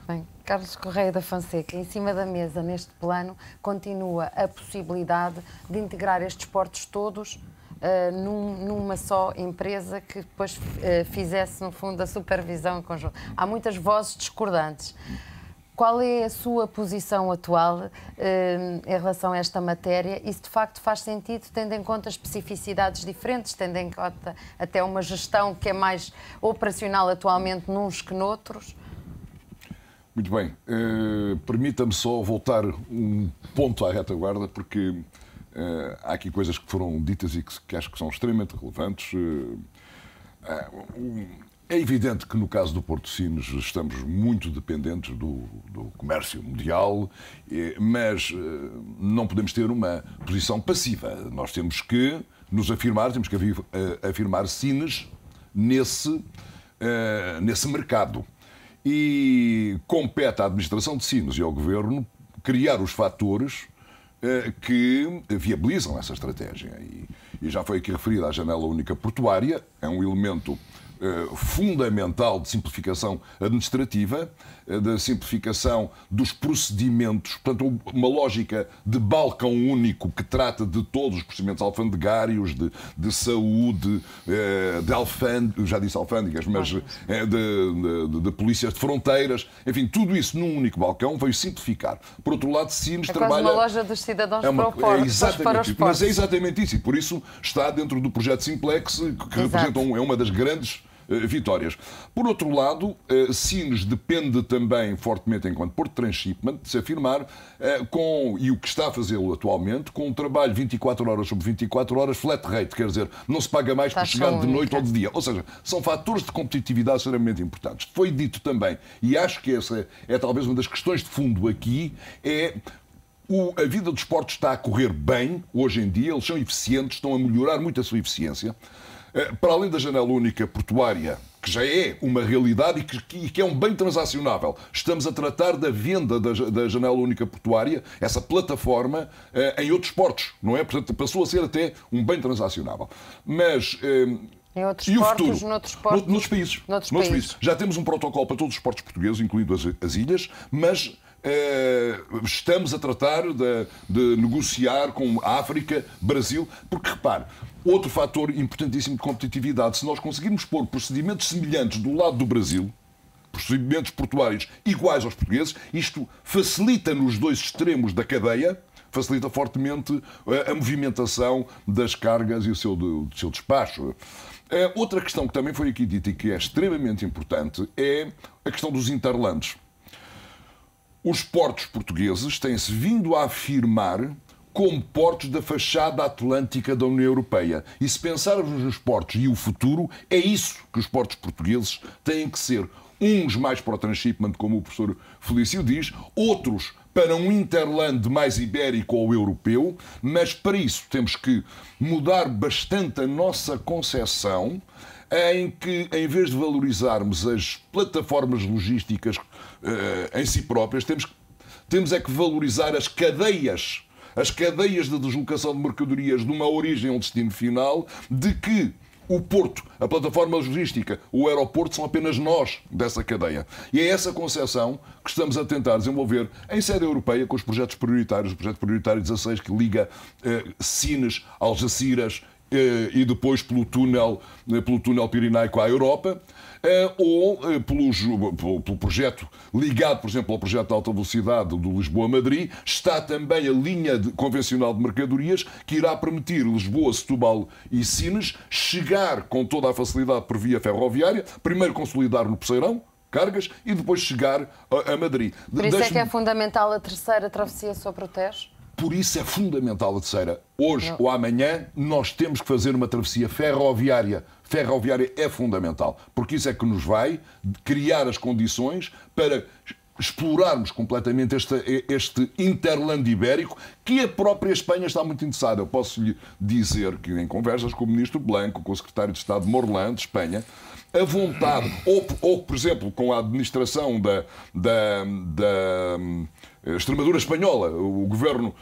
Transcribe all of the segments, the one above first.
Bem, Carlos Correia da Fonseca, em cima da mesa, neste plano, continua a possibilidade de integrar estes portos todos numa só empresa que depois fizesse, no fundo, a supervisão em conjunto. Há muitas vozes discordantes. Qual é a sua posição atual em relação a esta matéria? Isso, de facto, faz sentido, tendo em conta especificidades diferentes, tendo em conta até uma gestão que é mais operacional atualmente nuns que noutros? Muito bem. Permita-me só voltar um ponto à retaguarda, porque há aqui coisas que foram ditas e que acho que são extremamente relevantes. É evidente que no caso do Porto de Sines estamos muito dependentes do comércio mundial, mas não podemos ter uma posição passiva. Nós temos que nos afirmar, temos que afirmar Sines nesse mercado. E compete à administração de Sines e ao Governo criar os fatores que viabilizam essa estratégia. E já foi aqui referida a janela única portuária, é um elemento fundamental de simplificação administrativa, da simplificação dos procedimentos, portanto, uma lógica de balcão único que trata de todos os procedimentos alfandegários, de saúde, de alfândegas, já disse alfândegas, mas de polícias de fronteiras, enfim, tudo isso num único balcão veio simplificar. Por outro lado, Sines trabalha... É quase uma loja dos cidadãos para os portos. Mas é exatamente isso, e por isso está dentro do projeto Simplex, que representa uma das grandes vitórias. Por outro lado, Sines depende também fortemente, enquanto Porto Transshipment, de se afirmar e o que está a fazê-lo atualmente, com um trabalho 24 horas sobre 24 horas, flat rate, quer dizer, não se paga mais por chegar de noite ou de dia. Ou seja, são fatores de competitividade extremamente importantes. Foi dito também, e acho que essa é talvez uma das questões de fundo aqui, a vida dos portos está a correr bem, hoje em dia, eles são eficientes, estão a melhorar muito a sua eficiência. Para além da janela única portuária, que já é uma realidade e que é um bem transacionável, estamos a tratar da venda da janela única portuária, essa plataforma, em outros portos, não é? Portanto, passou a ser até um bem transacionável. Mas... Em outros e portos, o futuro? noutros portos? Noutros países. Já temos um protocolo para todos os portos portugueses, incluindo as ilhas, mas estamos a tratar de negociar com a África, Brasil, porque, repare, outro fator importantíssimo de competitividade, se nós conseguirmos pôr procedimentos semelhantes do lado do Brasil, procedimentos portuários iguais aos portugueses, isto facilita nos dois extremos da cadeia, facilita fortemente a movimentação das cargas e o seu despacho. Outra questão que também foi aqui dita e que é extremamente importante é a questão dos interlands. Os portos portugueses têm-se vindo a afirmar como portos da fachada atlântica da União Europeia. E se pensarmos nos portos e o futuro, é isso que os portos portugueses têm que ser. Uns mais para o transshipment, como o professor Felício diz, outros para um interland mais ibérico ou europeu, mas para isso temos que mudar bastante a nossa concepção, em que, em vez de valorizarmos as plataformas logísticas em si próprias, temos é que valorizar as cadeias de deslocação de mercadorias de uma origem a um destino final, de que o porto, a plataforma logística, o aeroporto são apenas nós dessa cadeia. E é essa concepção que estamos a tentar desenvolver em sede europeia com os projetos prioritários, o projeto prioritário 16, que liga Sines, Algeciras e depois pelo túnel Pirenaico à Europa, ou pelo projeto ligado, por exemplo, ao projeto de alta velocidade do Lisboa-Madrid, está também a linha convencional de mercadorias que irá permitir Lisboa, Setúbal e Sines chegar com toda a facilidade por via ferroviária, primeiro consolidar no Poceirão, cargas, e depois chegar a Madrid. Por isso é que é fundamental a terceira travessia sobre o Tejo? Por isso é fundamental a terceira. Hoje ou amanhã nós temos que fazer uma travessia ferroviária. Ferroviária é fundamental, porque isso é que nos vai criar as condições para explorarmos completamente este interland ibérico, que a própria Espanha está muito interessada. Eu posso lhe dizer que em conversas com o ministro Blanco, com o secretário de Estado Morlán, de Espanha, a vontade, ou por exemplo, com a administração da Extremadura espanhola, o governo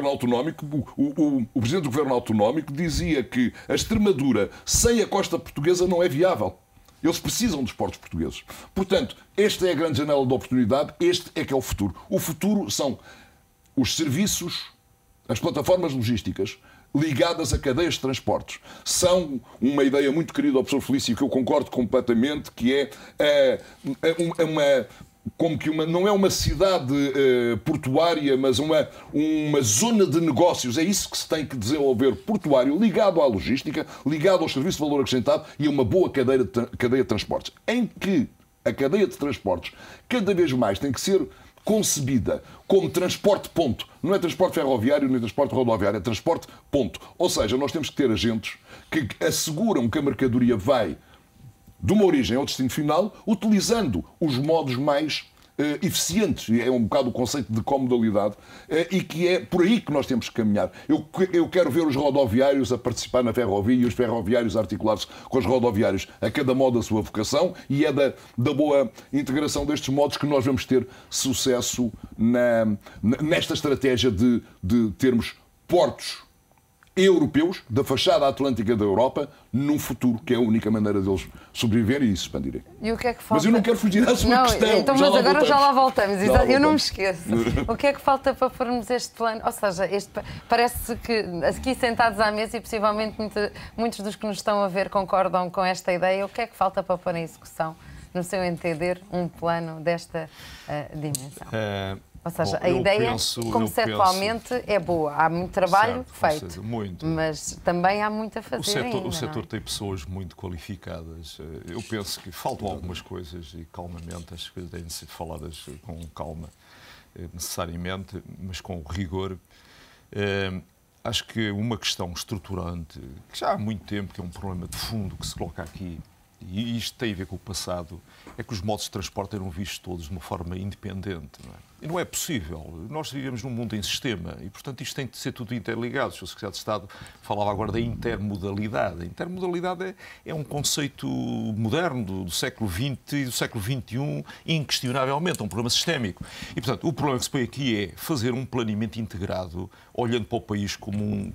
autonómico, o presidente do governo autonómico dizia que a Extremadura sem a costa portuguesa não é viável. Eles precisam dos portos portugueses. Portanto, esta é a grande janela de oportunidade, este é que é o futuro. O futuro são os serviços, as plataformas logísticas ligadas a cadeias de transportes. São uma ideia muito querida ao professor Felício, que eu concordo completamente, que é não é uma cidade portuária, mas uma zona de negócios. É isso que se tem que desenvolver, portuário, ligado à logística, ligado ao serviço de valor acrescentado e a uma boa cadeia de transportes. Em que a cadeia de transportes cada vez mais tem que ser concebida como transporte ponto. Não é transporte ferroviário nem transporte rodoviário, é transporte ponto. Ou seja, nós temos que ter agentes que asseguram que a mercadoria vai de uma origem ao destino final, utilizando os modos mais eficientes. É um bocado o conceito de comodalidade e que é por aí que nós temos que caminhar. Eu quero ver os rodoviários a participar na ferrovia e os ferroviários a articular-se com os rodoviários, a cada modo a sua vocação, e é da boa integração destes modos que nós vamos ter sucesso nesta estratégia de termos portos europeus, da fachada atlântica da Europa, num futuro que é a única maneira deles sobreviverem e se expandirem. E o que é que falta? Mas eu não quero fugir à sua questão. Então, mas agora já lá voltamos. Eu não me esqueço. O que é que falta para pormos este plano? Ou seja, parece que aqui sentados à mesa e possivelmente muitos dos que nos estão a ver concordam com esta ideia. O que é que falta para pôr em execução, no seu entender, um plano desta dimensão? Ou seja, a ideia conceptualmente é boa. Há muito trabalho feito, mas também há muito a fazer ainda. O setor tem pessoas muito qualificadas. Eu penso que faltam algumas coisas e calmamente, as coisas devem ser faladas com calma, necessariamente, mas com rigor. Acho que uma questão estruturante, que já há muito tempo que é um problema de fundo que se coloca aqui, e isto tem a ver com o passado, é que os modos de transporte eram vistos todos de uma forma independente, não é? E não é possível. Nós vivemos num mundo em sistema e, portanto, isto tem de ser tudo interligado. O Sr. Secretário de Estado falava agora da intermodalidade. A intermodalidade é um conceito moderno do século XX e do século XXI, inquestionavelmente, é um problema sistémico. E, portanto, o problema que se põe aqui é fazer um planeamento integrado, olhando para o país como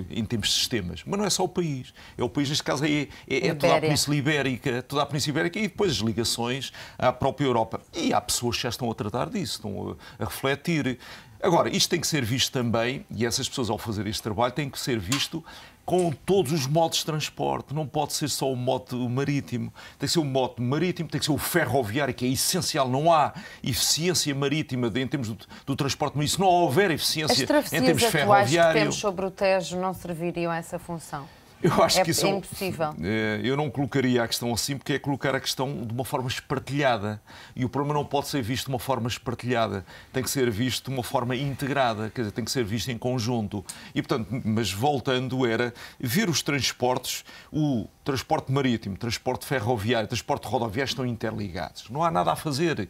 em termos de sistemas. Mas não é só o país. É o país, neste caso, é toda a Península Ibérica, e depois as ligações à própria Europa. E há pessoas que já estão a tratar disso, estão a refletir. Agora, isto tem que ser visto também, e essas pessoas, ao fazer este trabalho, têm que ser visto com todos os modos de transporte. Não pode ser só o modo marítimo. Tem que ser o modo marítimo, tem que ser o ferroviário, que é essencial. Não há eficiência marítima em termos do transporte marítimo. Se não houver eficiência em termos ferroviários... As travessias atuais que temos sobre o Tejo não serviriam a essa função? Eu acho que isso é impossível. Eu não colocaria a questão assim, porque é colocar a questão de uma forma espartilhada. E o problema não pode ser visto de uma forma espartilhada. Tem que ser visto de uma forma integrada, quer dizer, tem que ser visto em conjunto. E, portanto, mas voltando, era ver os transportes, o transporte marítimo, transporte ferroviário, transporte rodoviário estão interligados. Não há nada a fazer,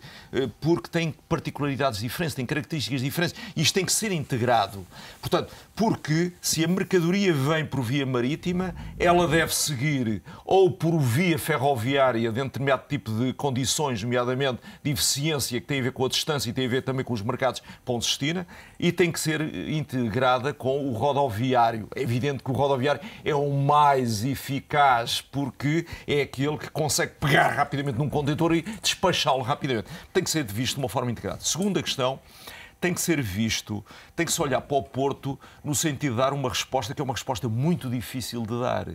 porque têm particularidades diferentes, têm características diferentes. E isto tem que ser integrado. Portanto, porque se a mercadoria vem por via marítima, ela deve seguir ou por via ferroviária, dentro de determinado tipo de condições, nomeadamente de eficiência, que tem a ver com a distância e tem a ver também com os mercados para onde se destina, e tem que ser integrada com o rodoviário. É evidente que o rodoviário é o mais eficaz, porque é aquele que consegue pegar rapidamente num contentor e despachá-lo rapidamente. Tem que ser visto de uma forma integrada. Segunda questão, tem que ser visto, tem que se olhar para o Porto no sentido de dar uma resposta que é uma resposta muito difícil de dar.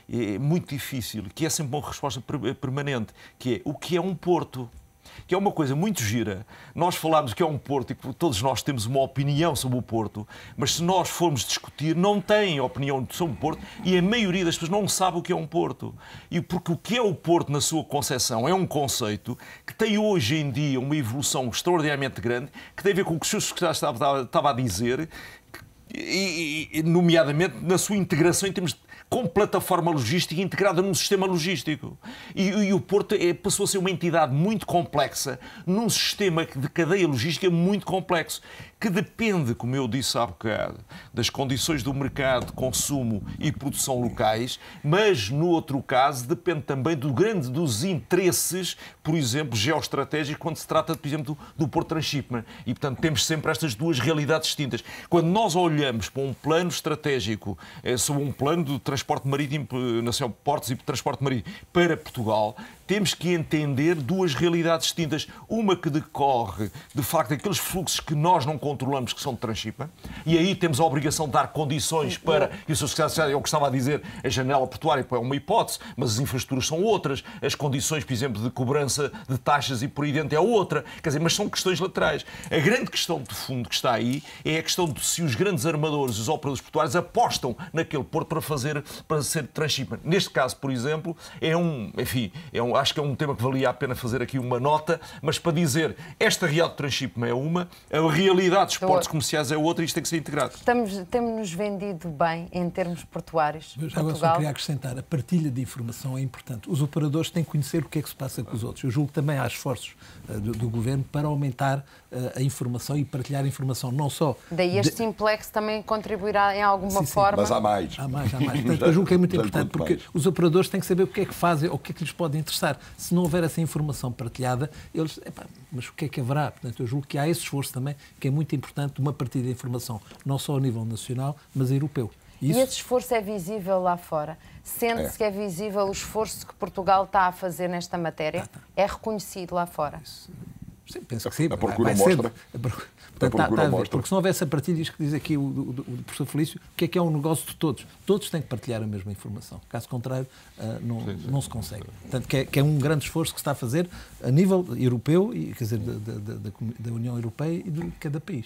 É muito difícil, que é sempre uma resposta permanente, que é o que é um Porto. Que é uma coisa muito gira. Nós falamos que é um Porto e que todos nós temos uma opinião sobre o Porto, mas se nós formos discutir, não têm opinião sobre o Porto e a maioria das pessoas não sabe o que é um Porto. E porque o que é o Porto, na sua concepção, é um conceito que tem hoje em dia uma evolução extraordinariamente grande, que tem a ver com o que o Sr. Secretário estava a dizer, e nomeadamente na sua integração em termos de com plataforma logística integrada num sistema logístico. E o Porto passou a ser uma entidade muito complexa, num sistema de cadeia logística muito complexo, que depende, como eu disse há bocado, das condições do mercado, consumo e produção locais, mas, no outro caso, depende também dos interesses, por exemplo, geoestratégicos, quando se trata, por exemplo, do Porto Transshipment. E, portanto, temos sempre estas duas realidades distintas. Quando nós olhamos para um plano estratégico, sobre um plano de transporte transporte marítimo, nacional, portos e transporte marítimo para Portugal, temos que entender duas realidades distintas. Uma que decorre, de facto, daqueles fluxos que nós não controlamos, que são de transshipment, e aí temos a obrigação de dar condições para, e o Sr. Secretário, eu gostava de dizer, a janela portuária é uma hipótese, mas as infraestruturas são outras, as condições, por exemplo, de cobrança de taxas e por aí dentro é outra, quer dizer, mas são questões laterais. A grande questão de fundo que está aí é a questão de se os grandes armadores e os operadores portuários apostam naquele porto para ser transshipment. Neste caso, por exemplo, acho que é um tema que valia a pena fazer aqui uma nota, mas para dizer, esta realidade de transshipment é uma, a realidade dos portos comerciais é outra e isto tem que ser integrado. Temos-nos vendido bem em termos portuários. Eu já agora só queria acrescentar, a partilha de informação é importante. Os operadores têm que conhecer o que é que se passa com os outros. Eu julgo que também há esforços do Governo para aumentar a informação e partilhar a informação, não só... Daí este Simplex também contribuirá em alguma forma. Mas há mais. Há mais. Portanto, eu julgo que é muito importante, porque os operadores têm que saber o que é que fazem ou o que é que lhes pode interessar. Se não houver essa informação partilhada, eles... mas o que é que haverá? Portanto, eu julgo que há esse esforço também, que é muito importante, uma partilha de informação, não só a nível nacional, mas europeu. E esse esforço é visível lá fora? Sente-se que é visível o esforço que Portugal está a fazer nesta matéria? É reconhecido lá fora? Sim, penso que sim. A procura mostra. Porque se não houvesse a partilha, isto que diz aqui o professor Felício, o que é um negócio de todos? Todos têm que partilhar a mesma informação. Caso contrário, não se consegue. Portanto, que é um grande esforço que se está a fazer a nível europeu, e, quer dizer, da União Europeia e de cada país.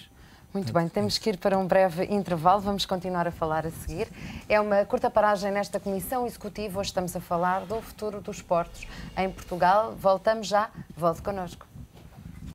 Muito bem, temos que ir para um breve intervalo, vamos continuar a falar a seguir. É uma curta paragem nesta Comissão Executiva, hoje estamos a falar do futuro dos portos em Portugal. Voltamos já, volte connosco.